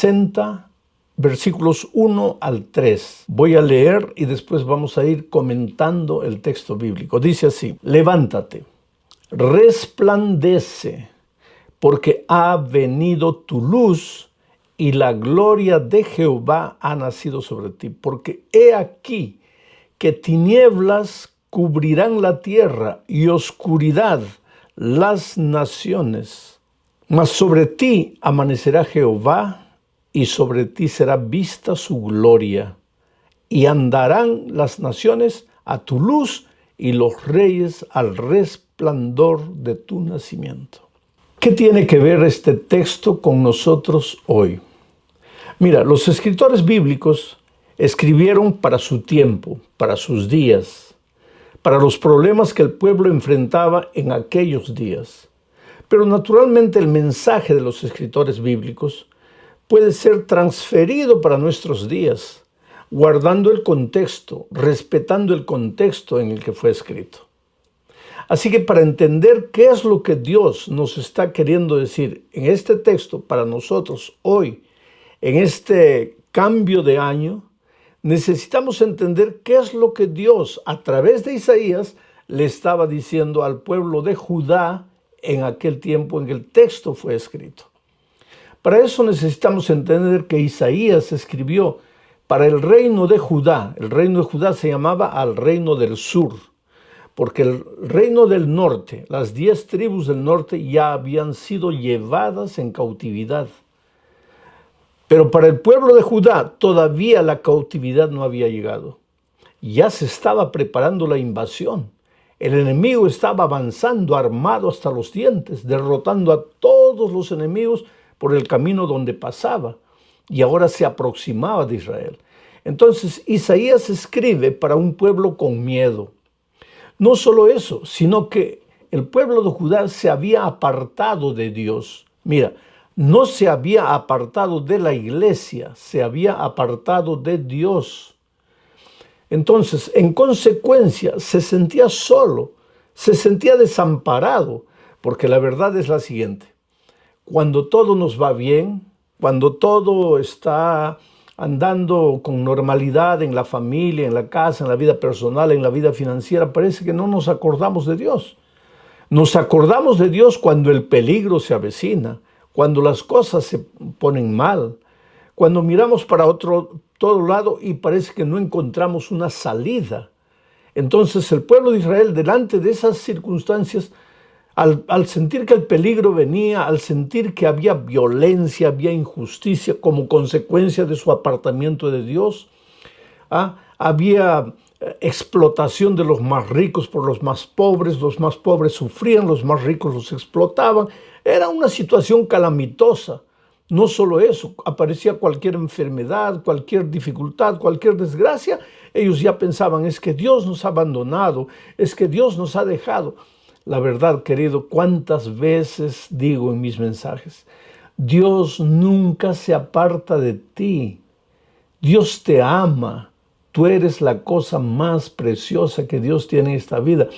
60, versículos 1 al 3. Voy a leer y después vamos a ir comentando el texto bíblico. Dice así: levántate, resplandece, porque ha venido tu luz y la gloria de Jehová ha nacido sobre ti. Porque he aquí que tinieblas cubrirán la tierra y oscuridad las naciones. Mas sobre ti amanecerá Jehová y sobre ti será vista su gloria. Y andarán las naciones a tu luz y los reyes al resplandor de tu nacimiento. ¿Qué tiene que ver este texto con nosotros hoy? Mira, los escritores bíblicos escribieron para su tiempo, para sus días, para los problemas que el pueblo enfrentaba en aquellos días. Pero naturalmente el mensaje de los escritores bíblicos puede ser transferido para nuestros días, guardando el contexto, respetando el contexto en el que fue escrito. Así que para entender qué es lo que Dios nos está queriendo decir en este texto para nosotros hoy, en este cambio de año, necesitamos entender qué es lo que Dios a través de Isaías le estaba diciendo al pueblo de Judá en aquel tiempo en que el texto fue escrito. Para eso necesitamos entender que Isaías escribió para el reino de Judá. El reino de Judá se llamaba al reino del sur, porque el reino del norte, las 10 tribus del norte ya habían sido llevadas en cautividad. Pero para el pueblo de Judá todavía la cautividad no había llegado. Ya se estaba preparando la invasión. El enemigo estaba avanzando armado hasta los dientes, derrotando a todos los enemigos por el camino donde pasaba. Y ahora se aproximaba de Israel. Entonces Isaías escribe para un pueblo con miedo. No solo eso, sino que el pueblo de Judá se había apartado de Dios. Mira, no se había apartado de la iglesia, se había apartado de Dios. Entonces, en consecuencia, se sentía solo, se sentía desamparado, porque la verdad es la siguiente: cuando todo nos va bien, cuando todo está andando con normalidad en la familia, en la casa, en la vida personal, en la vida financiera, parece que no nos acordamos de Dios. Nos acordamos de Dios cuando el peligro se avecina, cuando las cosas se ponen mal, cuando miramos para todo lado y parece que no encontramos una salida. Entonces el pueblo de Israel, delante de esas circunstancias, al sentir que el peligro venía, al sentir que había violencia, había injusticia como consecuencia de su apartamiento de Dios, había explotación de los más ricos por los más pobres sufrían, los más ricos los explotaban. Era una situación calamitosa. No solo eso, aparecía cualquier enfermedad, cualquier dificultad, cualquier desgracia, ellos ya pensaban: es que Dios nos ha abandonado, es que Dios nos ha dejado. La verdad, querido, cuántas veces digo en mis mensajes: Dios nunca se aparta de ti. Dios te ama. Tú eres la cosa más preciosa que Dios tiene en esta vida.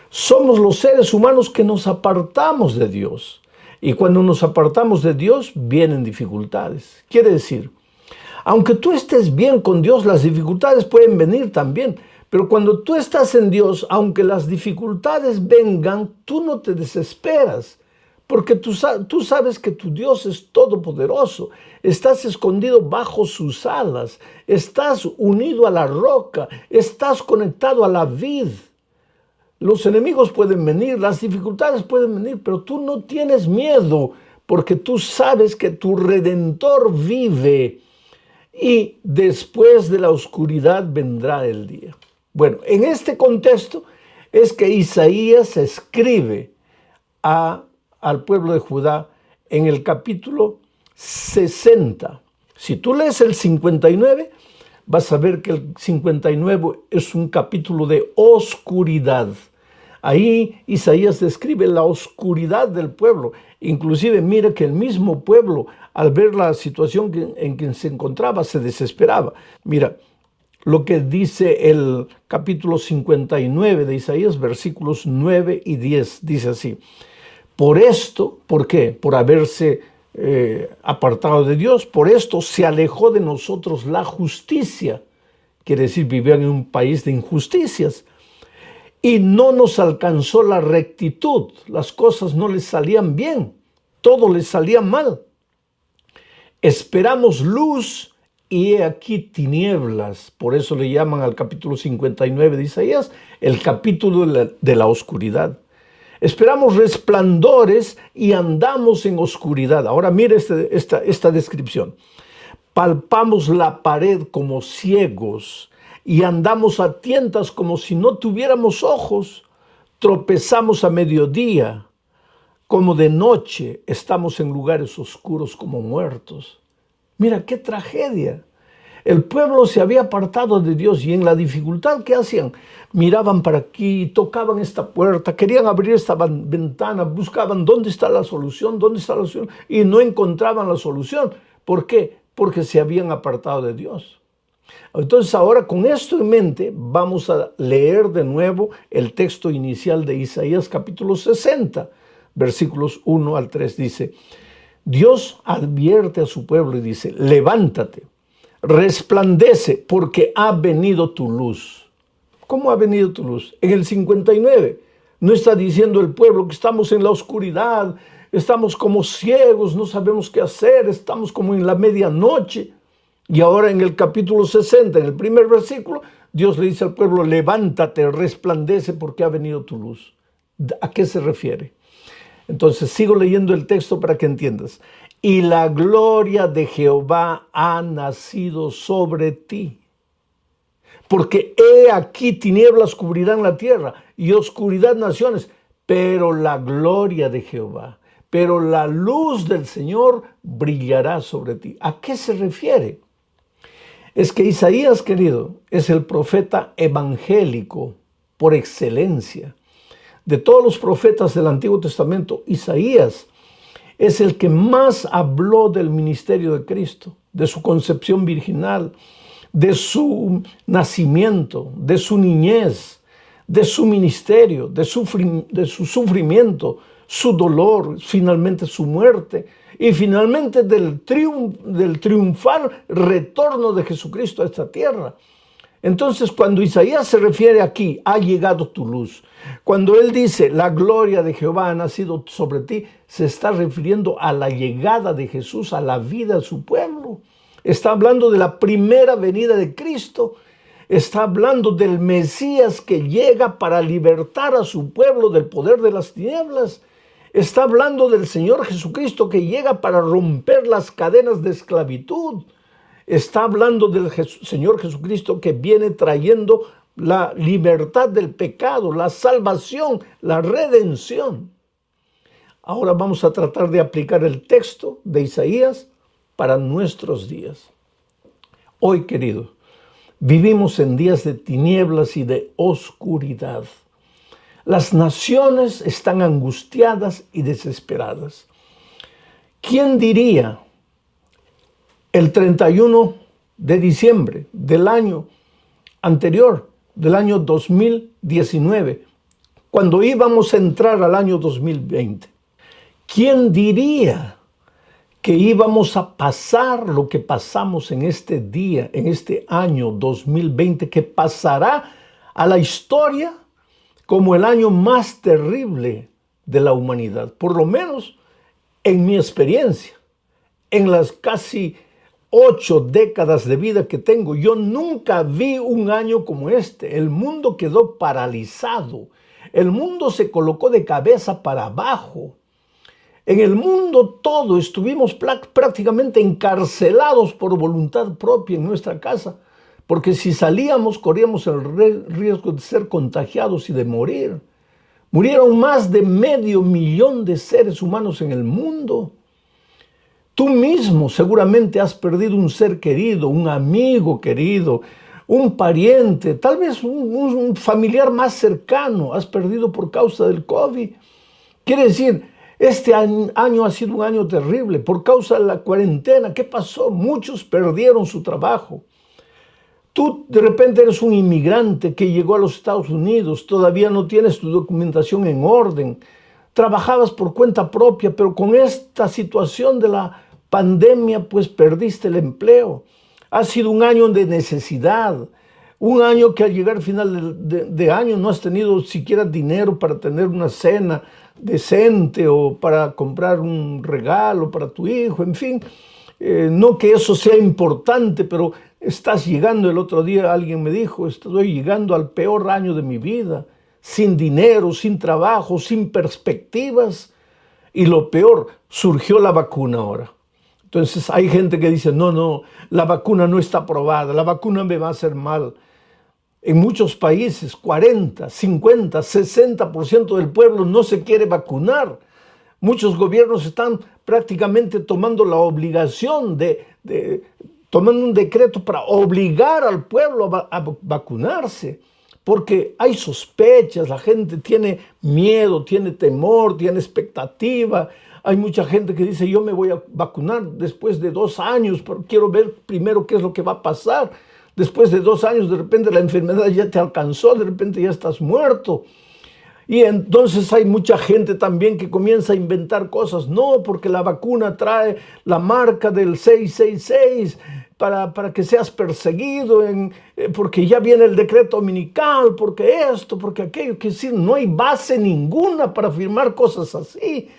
Somos los seres humanos que nos apartamos de Dios. Y cuando nos apartamos de Dios, vienen dificultades. Quiere decir, aunque tú estés bien con Dios, las dificultades pueden venir también. Pero cuando tú estás en Dios, aunque las dificultades vengan, tú no te desesperas. Porque tú sabes que tu Dios es todopoderoso. Estás escondido bajo sus alas. Estás unido a la roca. Estás conectado a la vid. Los enemigos pueden venir, las dificultades pueden venir, pero tú no tienes miedo, porque tú sabes que tu Redentor vive y después de la oscuridad vendrá el día. Bueno, en este contexto es que Isaías escribe al pueblo de Judá en el capítulo 60. Si tú lees el 59, vas a ver que el 59 es un capítulo de oscuridad. Ahí Isaías describe la oscuridad del pueblo. Inclusive mira que el mismo pueblo, al ver la situación en que se encontraba, se desesperaba. Mira lo que dice el capítulo 59 de Isaías, versículos 9 y 10. Dice así: por esto, ¿por qué? Por haberse apartado de Dios. Por esto se alejó de nosotros la justicia. Quiere decir, vivían en un país de injusticias. Y no nos alcanzó la rectitud. Las cosas no les salían bien. Todo les salía mal. Esperamos luz y he aquí tinieblas. Por eso le llaman al capítulo 59 de Isaías el capítulo de la oscuridad. Esperamos resplandores y andamos en oscuridad. Ahora mire esta descripción. Palpamos la pared como ciegos y andamos a tientas como si no tuviéramos ojos. Tropezamos a mediodía, como de noche estamos en lugares oscuros como muertos. Mira qué tragedia. El pueblo se había apartado de Dios y en la dificultad que hacían, miraban para aquí, tocaban esta puerta, querían abrir esta ventana, buscaban dónde está la solución, y no encontraban la solución. ¿Por qué? Porque se habían apartado de Dios. Entonces ahora con esto en mente vamos a leer de nuevo el texto inicial de Isaías capítulo 60, versículos 1 al 3. Dice, Dios advierte a su pueblo y dice, levántate, resplandece porque ha venido tu luz. ¿Cómo ha venido tu luz? En el 59 no está diciendo el pueblo que estamos en la oscuridad, estamos como ciegos, no sabemos qué hacer, estamos como en la medianoche. Y ahora en el capítulo 60, en el primer versículo, Dios le dice al pueblo, levántate, resplandece porque ha venido tu luz. ¿A qué se refiere? Entonces sigo leyendo el texto para que entiendas. Y la gloria de Jehová ha nacido sobre ti. Porque he aquí tinieblas cubrirán la tierra y oscuridad naciones, pero la gloria de Jehová, pero la luz del Señor brillará sobre ti. ¿A qué se refiere? Es que Isaías, querido, es el profeta evangélico por excelencia. De todos los profetas del Antiguo Testamento, Isaías es el que más habló del ministerio de Cristo, de su concepción virginal, de su nacimiento, de su niñez, de su ministerio, de su sufrimiento, su dolor, finalmente su muerte y finalmente del triunfal retorno de Jesucristo a esta tierra. Entonces, cuando Isaías se refiere aquí, ha llegado tu luz. Cuando él dice, la gloria de Jehová ha nacido sobre ti, se está refiriendo a la llegada de Jesús a la vida de su pueblo. Está hablando de la primera venida de Cristo. Está hablando del Mesías que llega para libertar a su pueblo del poder de las tinieblas. Está hablando del Señor Jesucristo que llega para romper las cadenas de esclavitud. Está hablando del Señor Jesucristo que viene trayendo la libertad del pecado, la salvación, la redención. Ahora vamos a tratar de aplicar el texto de Isaías para nuestros días. Hoy, querido, vivimos en días de tinieblas y de oscuridad. Las naciones están angustiadas y desesperadas. ¿Quién diría el 31 de diciembre del año anterior, del año 2019, cuando íbamos a entrar al año 2020? ¿Quién diría que íbamos a pasar lo que pasamos en este día, en este año 2020, que pasará a la historia como el año más terrible de la humanidad? Por lo menos en mi experiencia, en las casi 8 décadas de vida que tengo, yo nunca vi un año como este. El mundo quedó paralizado. El mundo se colocó de cabeza para abajo. En el mundo todo estuvimos prácticamente encarcelados por voluntad propia en nuestra casa, porque si salíamos corríamos el riesgo de ser contagiados y de morir. Murieron más de 500,000 de seres humanos en el mundo. Tú mismo seguramente has perdido un ser querido, un amigo querido, un pariente, tal vez un familiar más cercano, has perdido por causa del COVID. Quiere decir, este año ha sido un año terrible por causa de la cuarentena. ¿Qué pasó? Muchos perdieron su trabajo. Tú de repente eres un inmigrante que llegó a los Estados Unidos, todavía no tienes tu documentación en orden. trabajabas por cuenta propia, pero con esta situación de la pandemia, pues perdiste el empleo. Ha sido un año de necesidad, un año que al llegar al final de año no has tenido siquiera dinero para tener una cena decente o para comprar un regalo para tu hijo, en fin. No que eso sea importante, pero estás llegando, el otro día alguien me dijo, estoy llegando al peor año de mi vida, sin dinero, sin trabajo, sin perspectivas. Y lo peor, surgió la vacuna ahora. Entonces hay gente que dice, no, la vacuna no está aprobada, la vacuna me va a hacer mal. En muchos países, 40, 50, 60% del pueblo no se quiere vacunar. Muchos gobiernos están prácticamente tomando la obligación tomando un decreto para obligar al pueblo a vacunarse, porque hay sospechas, la gente tiene miedo, tiene temor, tiene expectativa. Hay mucha gente que dice, yo me voy a vacunar después de 2 años, pero quiero ver primero qué es lo que va a pasar. Después de 2 años, de repente la enfermedad ya te alcanzó, de repente ya estás muerto. Y entonces hay mucha gente también que comienza a inventar cosas. No, porque la vacuna trae la marca del 666 para que seas perseguido, porque ya viene el decreto dominical, porque esto, porque aquello. Que decir, no hay base ninguna para afirmar cosas así.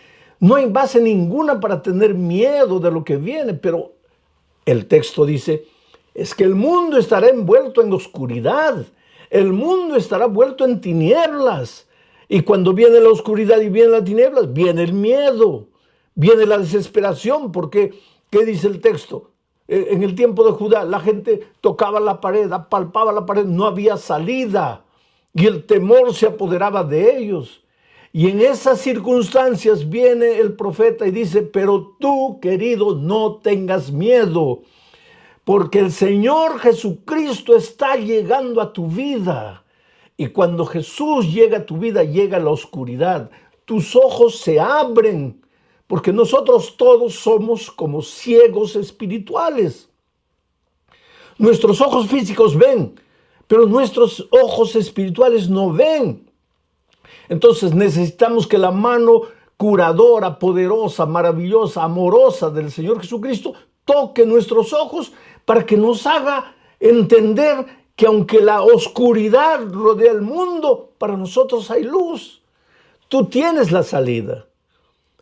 No hay base ninguna para tener miedo de lo que viene. Pero el texto dice, es que el mundo estará envuelto en oscuridad. El mundo estará envuelto en tinieblas. Y cuando viene la oscuridad y vienen las tinieblas, viene el miedo, viene la desesperación, porque, ¿qué dice el texto? En el tiempo de Judá, la gente tocaba la pared, apalpaba la pared, no había salida, y el temor se apoderaba de ellos. Y en esas circunstancias viene el profeta y dice, pero tú, querido, no tengas miedo, porque el Señor Jesucristo está llegando a tu vida. Y cuando Jesús llega a tu vida, llega la oscuridad. Tus ojos se abren, porque nosotros todos somos como ciegos espirituales. Nuestros ojos físicos ven, pero nuestros ojos espirituales no ven. Entonces necesitamos que la mano curadora, poderosa, maravillosa, amorosa del Señor Jesucristo toque nuestros ojos para que nos haga entender que aunque la oscuridad rodea el mundo, para nosotros hay luz. Tú tienes la salida.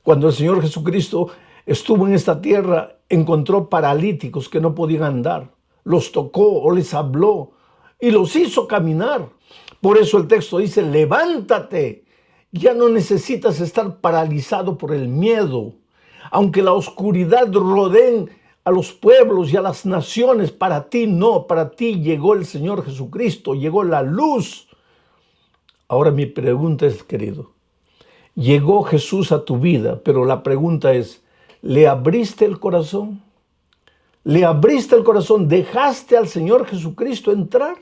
Cuando el Señor Jesucristo estuvo en esta tierra, encontró paralíticos que no podían andar. Los tocó o les habló y los hizo caminar. Por eso el texto dice, levántate. Ya no necesitas estar paralizado por el miedo. Aunque la oscuridad rodee a los pueblos y a las naciones, para ti no, para ti llegó el Señor Jesucristo, llegó la luz. Ahora mi pregunta es, querido, llegó Jesús a tu vida, pero la pregunta es, ¿le abriste el corazón? ¿Le abriste el corazón? ¿Dejaste al Señor Jesucristo entrar?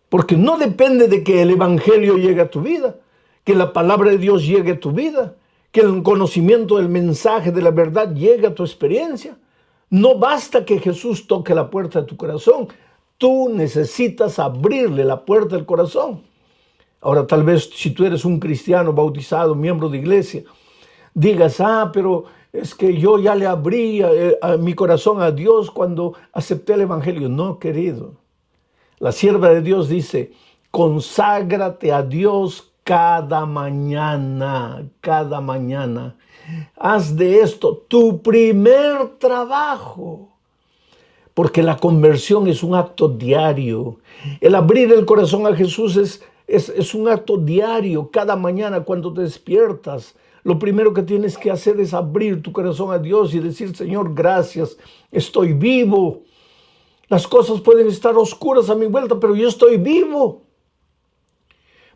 Porque no depende de que el Evangelio llegue a tu vida, que la palabra de Dios llegue a tu vida, que el conocimiento del mensaje de la verdad llegue a tu experiencia. No basta que Jesús toque la puerta de tu corazón. Tú necesitas abrirle la puerta del corazón. Ahora, tal vez si tú eres un cristiano bautizado, miembro de iglesia, digas, pero es que yo ya le abrí a mi corazón a Dios cuando acepté el Evangelio. No, querido. La sierva de Dios dice, conságrate a Dios cada mañana, cada mañana. Haz de esto tu primer trabajo, porque la conversión es un acto diario. El abrir el corazón a Jesús es un acto diario. Cada mañana cuando te despiertas, lo primero que tienes que hacer es abrir tu corazón a Dios y decir, Señor, gracias, estoy vivo. Las cosas pueden estar oscuras a mi vuelta, pero yo estoy vivo.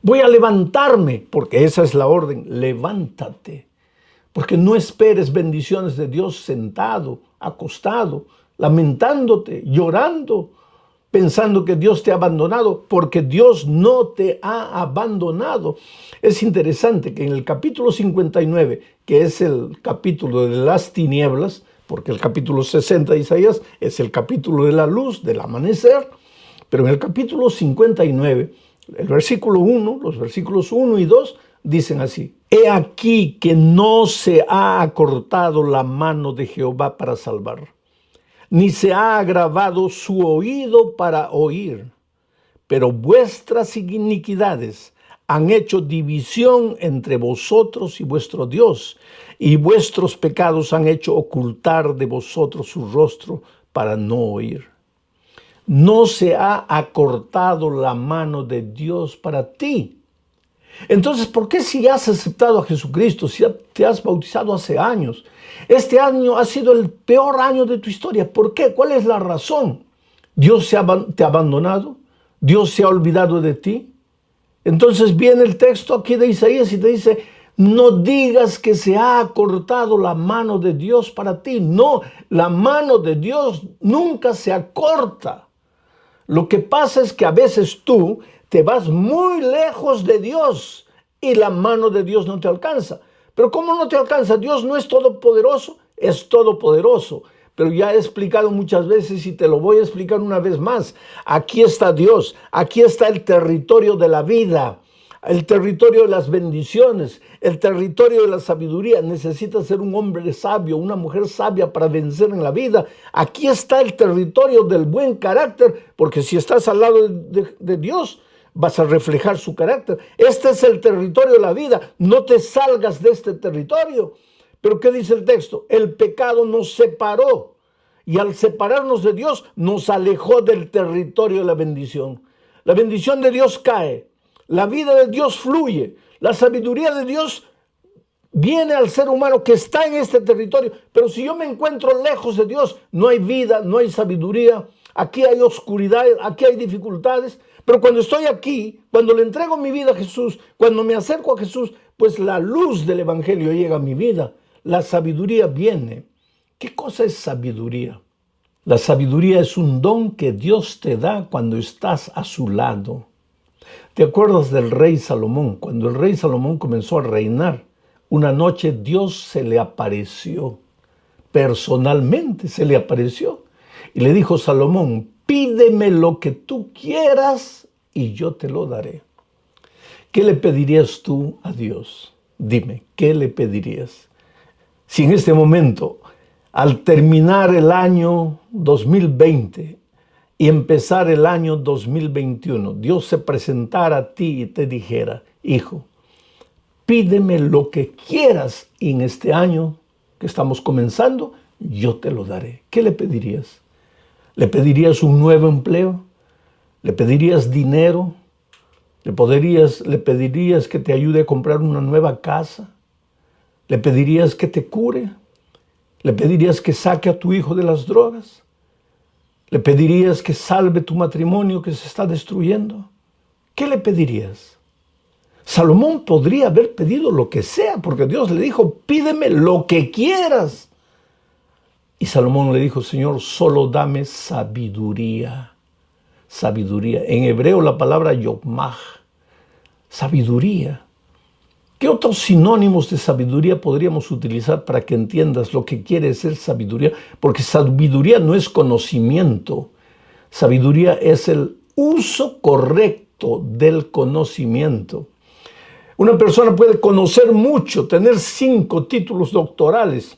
Voy a levantarme, porque esa es la orden, levántate. Porque no esperes bendiciones de Dios sentado, acostado, lamentándote, llorando, pensando que Dios te ha abandonado, porque Dios no te ha abandonado. Es interesante que en el capítulo 59, que es el capítulo de las tinieblas, porque el capítulo 60 de Isaías es el capítulo de la luz, del amanecer, pero en el capítulo 59, el versículo 1, los versículos 1 y 2 dicen así, He aquí que no se ha acortado la mano de Jehová para salvar, ni se ha agravado su oído para oír, pero vuestras iniquidades han hecho división entre vosotros y vuestro Dios, y vuestros pecados han hecho ocultar de vosotros su rostro para no oír. No se ha acortado la mano de Dios para ti. Entonces, ¿por qué si has aceptado a Jesucristo, si te has bautizado hace años, este año ha sido el peor año de tu historia? ¿Por qué? ¿Cuál es la razón? ¿Dios te ha abandonado? ¿Dios se ha olvidado de ti? Entonces viene el texto aquí de Isaías y te dice, no digas que se ha acortado la mano de Dios para ti. No, la mano de Dios nunca se acorta. Lo que pasa es que a veces tú te vas muy lejos de Dios y la mano de Dios no te alcanza. Pero ¿cómo no te alcanza? Dios no es todopoderoso, es todopoderoso. Pero ya he explicado muchas veces y te lo voy a explicar una vez más. Aquí está Dios, aquí está el territorio de la vida, el territorio de las bendiciones, el territorio de la sabiduría. Necesitas ser un hombre sabio, una mujer sabia para vencer en la vida. Aquí está el territorio del buen carácter, porque si estás al lado de Dios, vas a reflejar su carácter. Este es el territorio de la vida. No te salgas de este territorio. Pero ¿qué dice el texto? El pecado nos separó y al separarnos de Dios nos alejó del territorio de la bendición. La bendición de Dios cae, la vida de Dios fluye, la sabiduría de Dios viene al ser humano que está en este territorio. Pero si yo me encuentro lejos de Dios, no hay vida, no hay sabiduría, aquí hay oscuridad, aquí hay dificultades. Pero cuando estoy aquí, cuando le entrego mi vida a Jesús, cuando me acerco a Jesús, pues la luz del Evangelio llega a mi vida. La sabiduría viene. ¿Qué cosa es sabiduría? La sabiduría es un don que Dios te da cuando estás a su lado. ¿Te acuerdas del rey Salomón? Cuando el rey Salomón comenzó a reinar, una noche Dios se le apareció. Personalmente se le apareció. Y le dijo, Salomón, pídeme lo que tú quieras y yo te lo daré. ¿Qué le pedirías tú a Dios? Dime, ¿qué le pedirías? Si en este momento, al terminar el año 2020 y empezar el año 2021, Dios se presentara a ti y te dijera, hijo, pídeme lo que quieras y en este año que estamos comenzando, yo te lo daré. ¿Qué le pedirías? ¿Le pedirías un nuevo empleo? ¿Le pedirías dinero? ¿Le pedirías que te ayude a comprar una nueva casa? ¿Le pedirías que te cure? ¿Le pedirías que saque a tu hijo de las drogas? ¿Le pedirías que salve tu matrimonio que se está destruyendo? ¿Qué le pedirías? Salomón podría haber pedido lo que sea, porque Dios le dijo, pídeme lo que quieras. Y Salomón le dijo, Señor, solo dame sabiduría. Sabiduría. En hebreo la palabra yokmah, sabiduría. ¿Qué otros sinónimos de sabiduría podríamos utilizar para que entiendas lo que quiere ser sabiduría? Porque sabiduría no es conocimiento. Sabiduría es el uso correcto del conocimiento. Una persona puede conocer mucho, tener 5 títulos doctorales,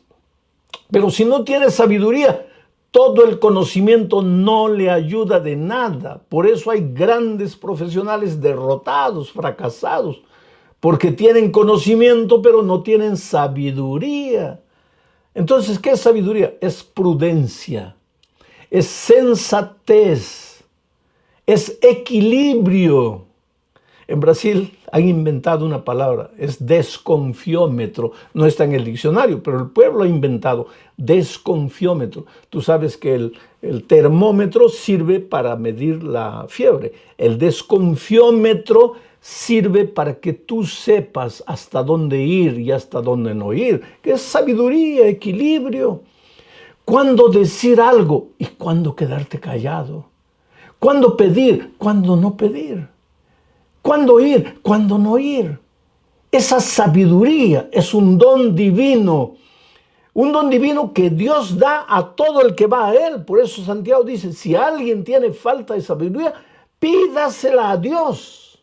pero si no tiene sabiduría, todo el conocimiento no le ayuda de nada. Por eso hay grandes profesionales derrotados, fracasados, porque tienen conocimiento, pero no tienen sabiduría. Entonces, ¿qué es sabiduría? Es prudencia, es sensatez, es equilibrio. En Brasil han inventado una palabra, es desconfiómetro. No está en el diccionario, pero el pueblo ha inventado desconfiómetro. Tú sabes que el termómetro sirve para medir la fiebre. El desconfiómetro sirve para que tú sepas hasta dónde ir y hasta dónde no ir, que es sabiduría, equilibrio. Cuándo decir algo y cuándo quedarte callado. Cuándo pedir, cuándo no pedir. Cuándo ir, cuándo no ir. Esa sabiduría es un don divino. Un don divino que Dios da a todo el que va a Él. Por eso Santiago dice, si alguien tiene falta de sabiduría, pídasela a Dios.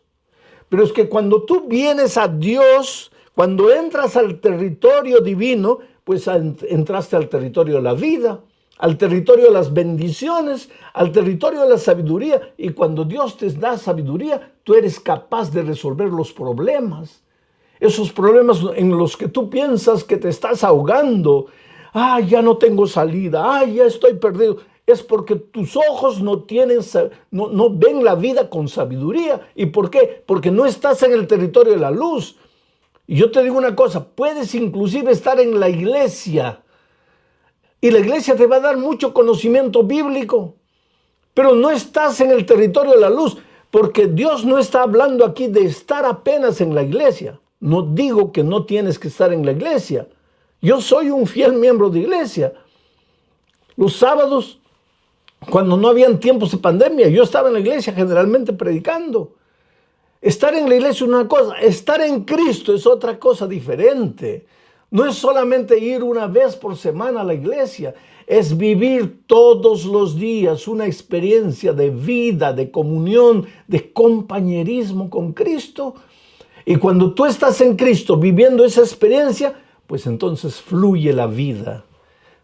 Pero es que cuando tú vienes a Dios Cuando entras al territorio divino, pues entraste al territorio de la vida, al territorio de las bendiciones, al territorio de la sabiduría. Y cuando Dios te da sabiduría, tú eres capaz de resolver los problemas. Esos problemas en los que tú piensas que te estás ahogando. Ya no tengo salida. Ya estoy perdido. Es porque tus ojos no ven la vida con sabiduría. ¿Y por qué? Porque no estás en el territorio de la luz. Y yo te digo una cosa, puedes inclusive estar en la iglesia y la iglesia te va a dar mucho conocimiento bíblico, pero no estás en el territorio de la luz, porque Dios no está hablando aquí de estar apenas en la iglesia. No digo que no tienes que estar en la iglesia. Yo soy un fiel miembro de iglesia. Los sábados, cuando no habían tiempos de pandemia, yo estaba en la iglesia generalmente predicando. Estar en la iglesia es una cosa, estar en Cristo es otra cosa diferente. No es solamente ir una vez por semana a la iglesia, es vivir todos los días una experiencia de vida, de comunión, de compañerismo con Cristo. Y cuando tú estás en Cristo viviendo esa experiencia, pues entonces fluye la vida,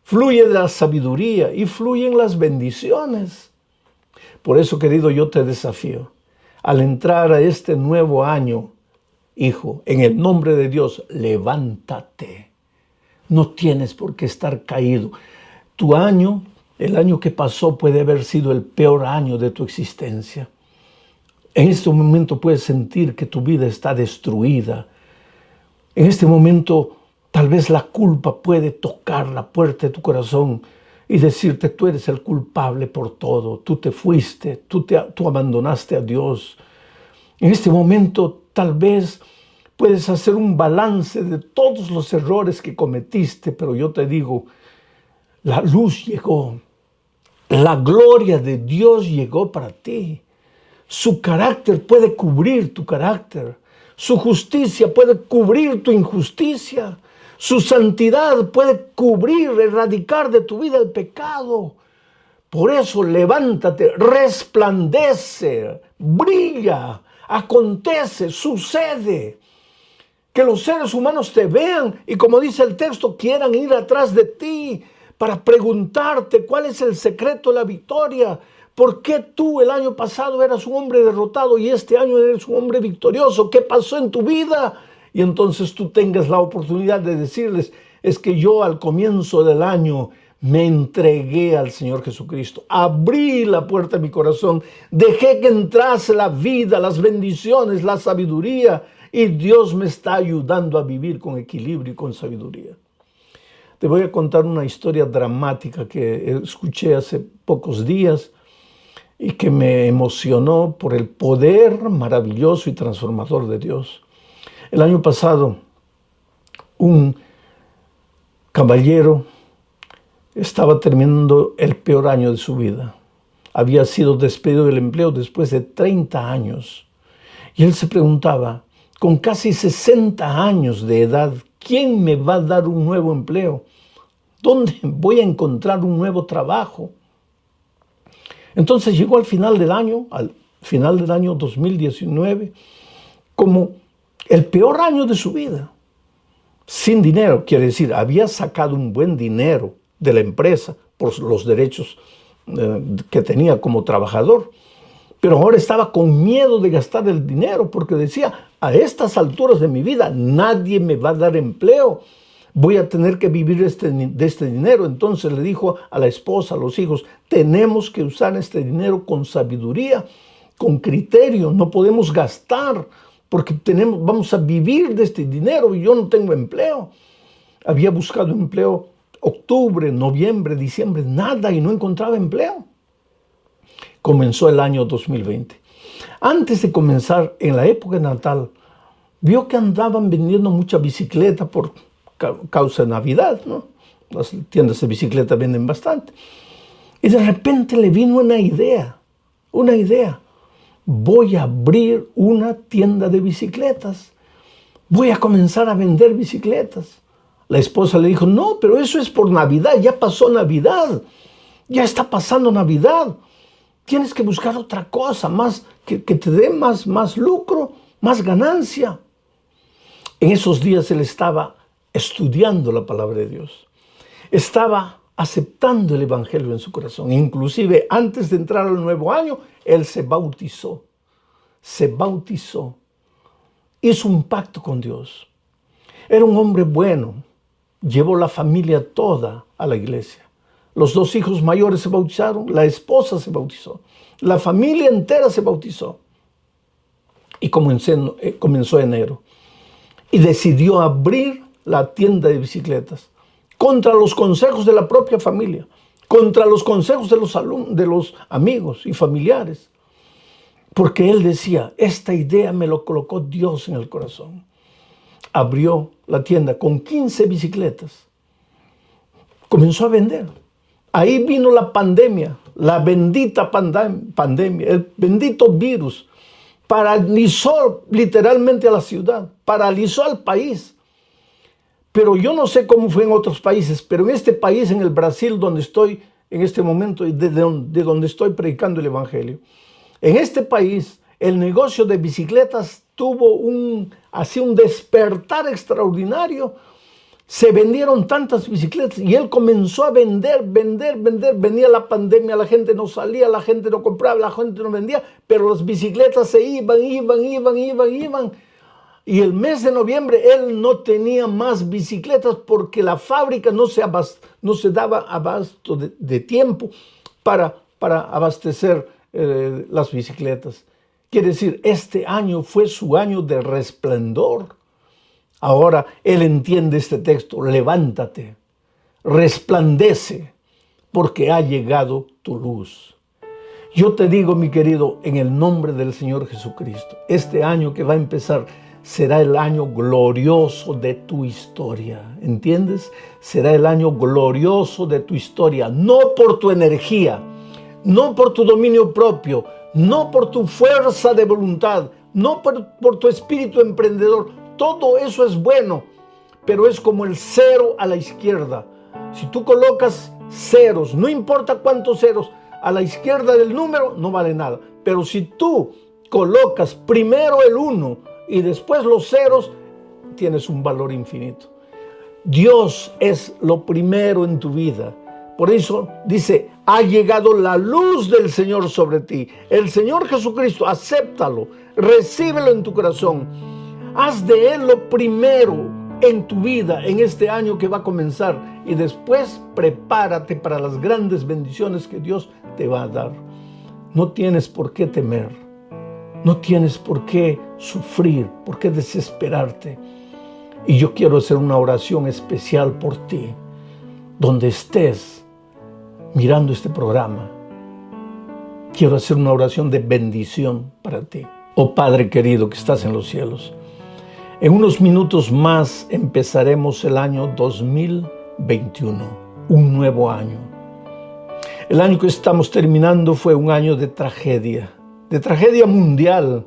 fluye la sabiduría y fluyen las bendiciones. Por eso, querido, yo te desafío. Al entrar a este nuevo año, hijo, en el nombre de Dios, levántate. No tienes por qué estar caído. Tu año, el año que pasó, puede haber sido el peor año de tu existencia. En este momento puedes sentir que tu vida está destruida. En este momento, tal vez la culpa puede tocar la puerta de tu corazón y decirte, tú eres el culpable por todo, tú te fuiste, tú abandonaste a Dios. En este momento tal vez puedes hacer un balance de todos los errores que cometiste, pero yo te digo, la luz llegó, la gloria de Dios llegó para ti. Su carácter puede cubrir tu carácter, su justicia puede cubrir tu injusticia. Su santidad puede cubrir, erradicar de tu vida el pecado. Por eso levántate, resplandece, brilla, acontece, sucede. Que los seres humanos te vean y, como dice el texto, quieran ir atrás de ti para preguntarte cuál es el secreto de la victoria. ¿Por qué tú el año pasado eras un hombre derrotado y este año eres un hombre victorioso? ¿Qué pasó en tu vida? Y entonces tú tengas la oportunidad de decirles, es que yo al comienzo del año me entregué al Señor Jesucristo. Abrí la puerta de mi corazón, dejé que entrase la vida, las bendiciones, la sabiduría, y Dios me está ayudando a vivir con equilibrio y con sabiduría. Te voy a contar una historia dramática que escuché hace pocos días y que me emocionó por el poder maravilloso y transformador de Dios. El año pasado, un caballero estaba terminando el peor año de su vida. Había sido despedido del empleo después de 30 años. Y él se preguntaba, con casi 60 años de edad, ¿quién me va a dar un nuevo empleo? ¿Dónde voy a encontrar un nuevo trabajo? Entonces llegó al final del año 2019, como el peor año de su vida. Sin dinero, quiere decir, había sacado un buen dinero de la empresa por los derechos que tenía como trabajador. Pero ahora estaba con miedo de gastar el dinero porque decía, a estas alturas de mi vida nadie me va a dar empleo. Voy a tener que vivir de este dinero. Entonces le dijo a la esposa, a los hijos, tenemos que usar este dinero con sabiduría, con criterio. No podemos gastar porque vamos a vivir de este dinero y yo no tengo empleo. Había buscado empleo octubre, noviembre, diciembre, nada, y no encontraba empleo. Comenzó el año 2020. Antes de comenzar, en la época natal, vio que andaban vendiendo mucha bicicleta por causa de Navidad, ¿no? Las tiendas de bicicleta venden bastante. Y de repente le vino una idea. Voy a abrir una tienda de bicicletas. Voy a comenzar a vender bicicletas. La esposa le dijo, no, pero eso es por Navidad, ya pasó Navidad. Ya está pasando Navidad. Tienes que buscar otra cosa, más que te dé más lucro, más ganancia. En esos días él estaba estudiando la palabra de Dios. Estaba aceptando el evangelio en su corazón. Inclusive antes de entrar al nuevo año, él se bautizó. Se bautizó. Hizo un pacto con Dios. Era un hombre bueno. Llevó la familia toda a la iglesia. Los 2 hijos mayores se bautizaron, la esposa se bautizó. La familia entera se bautizó. Y comenzó enero. Y decidió abrir la tienda de bicicletas contra los consejos de la propia familia, contra los consejos de los amigos y familiares. Porque él decía, esta idea me lo colocó Dios en el corazón. Abrió la tienda con 15 bicicletas. Comenzó a vender. Ahí vino la pandemia, la bendita pandemia, el bendito virus. Paralizó literalmente a la ciudad, paralizó al país. Pero yo no sé cómo fue en otros países, pero en este país, en el Brasil, donde estoy en este momento y de donde estoy predicando el evangelio, en este país el negocio de bicicletas tuvo así un despertar extraordinario. Se vendieron tantas bicicletas y él comenzó a vender. Venía la pandemia, la gente no salía, la gente no compraba, la gente no vendía, pero las bicicletas se iban. Y el mes de noviembre él no tenía más bicicletas porque la fábrica no se daba abasto de tiempo para abastecer las bicicletas. Quiere decir, este año fue su año de resplendor. Ahora él entiende este texto, levántate, resplandece, porque ha llegado tu luz. Yo te digo, mi querido, en el nombre del Señor Jesucristo, este año que va a empezar será el año glorioso de tu historia, ¿entiendes? Será el año glorioso de tu historia, no por tu energía, no por tu dominio propio, no por tu fuerza de voluntad, no por tu espíritu emprendedor. Todo eso es bueno, pero es como el 0 a la izquierda. Si tú colocas ceros, no importa cuántos ceros, a la izquierda del número no vale nada. Pero si tú colocas primero el 1 y después los ceros, tienes un valor infinito. Dios es lo primero en tu vida. Por eso dice, ha llegado la luz del Señor sobre ti. El Señor Jesucristo, acéptalo, recíbelo en tu corazón. Haz de Él lo primero en tu vida, en este año que va a comenzar. Y después prepárate para las grandes bendiciones que Dios te va a dar. No tienes por qué temer. No tienes por qué sufrir, por qué desesperarte. Y yo quiero hacer una oración especial por ti, donde estés mirando este programa. Quiero hacer una oración de bendición para ti. Oh Padre querido que estás en los cielos, en unos minutos más empezaremos el año 2021, un nuevo año. El año que estamos terminando fue un año de tragedia mundial.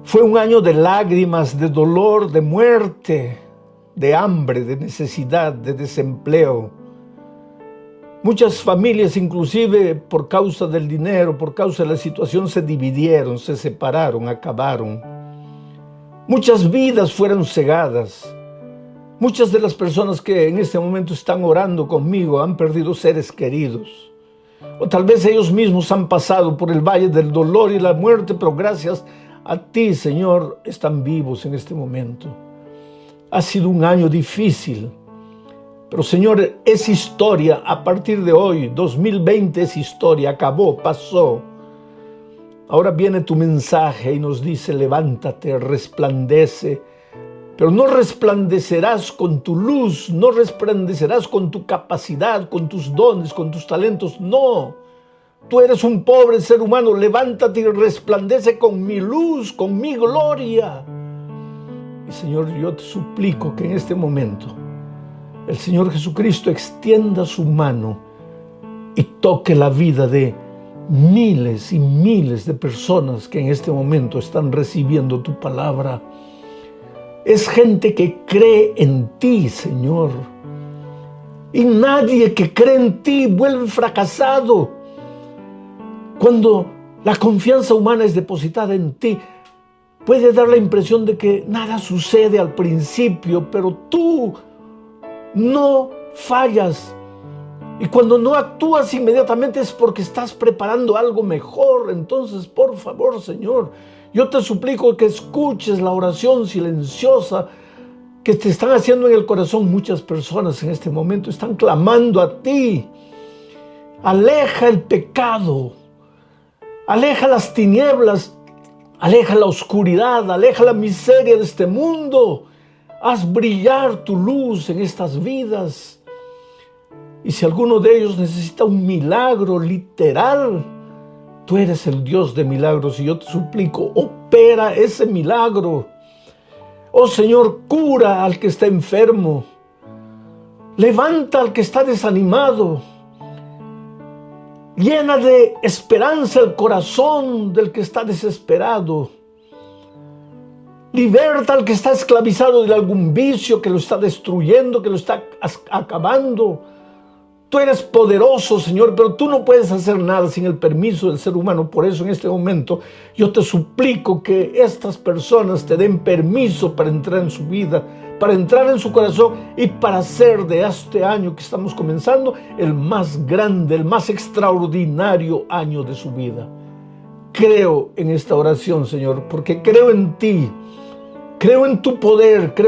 Fue un año de lágrimas, de dolor, de muerte, de hambre, de necesidad, de desempleo. Muchas familias, inclusive por causa del dinero, por causa de la situación, se dividieron, se separaron, acabaron. Muchas vidas fueron cegadas. Muchas de las personas que en este momento están orando conmigo han perdido seres queridos. O tal vez ellos mismos han pasado por el valle del dolor y la muerte, pero gracias a ti, Señor, están vivos en este momento. Ha sido un año difícil, pero Señor, es historia a partir de hoy. 2020 es historia, acabó, pasó. Ahora viene tu mensaje y nos dice, levántate, resplandece, pero no resplandecerás con tu luz, no resplandecerás con tu capacidad, con tus dones, con tus talentos, no. Tú eres un pobre ser humano, levántate y resplandece con mi luz, con mi gloria. Y Señor, yo te suplico que en este momento el Señor Jesucristo extienda su mano y toque la vida de miles y miles de personas que en este momento están recibiendo tu palabra. Es gente que cree en ti, Señor. Y nadie que cree en ti vuelve fracasado. Cuando la confianza humana es depositada en ti, Puede dar la impresión de que nada sucede al principio, pero tú no fallas. Y cuando no actúas inmediatamente es porque estás preparando algo mejor. Entonces, por favor, Señor, yo te suplico que escuches la oración silenciosa que te están haciendo en el corazón muchas personas en este momento. Están clamando a ti. Aleja el pecado, aleja las tinieblas, aleja la oscuridad, aleja la miseria de este mundo. Haz brillar tu luz en estas vidas. Y si alguno de ellos necesita un milagro literal, tú eres el Dios de milagros y yo te suplico, opera ese milagro. Oh Señor, cura al que está enfermo. Levanta al que está desanimado. Llena de esperanza el corazón del que está desesperado. Liberta al que está esclavizado de algún vicio que lo está destruyendo, que lo está acabando. Tú eres poderoso, Señor, pero tú no puedes hacer nada sin el permiso del ser humano. Por eso en este momento yo te suplico que estas personas te den permiso para entrar en su vida, para entrar en su corazón y para hacer de este año que estamos comenzando el más grande, el más extraordinario año de su vida. Creo en esta oración, Señor, porque creo en ti, creo en tu poder, creo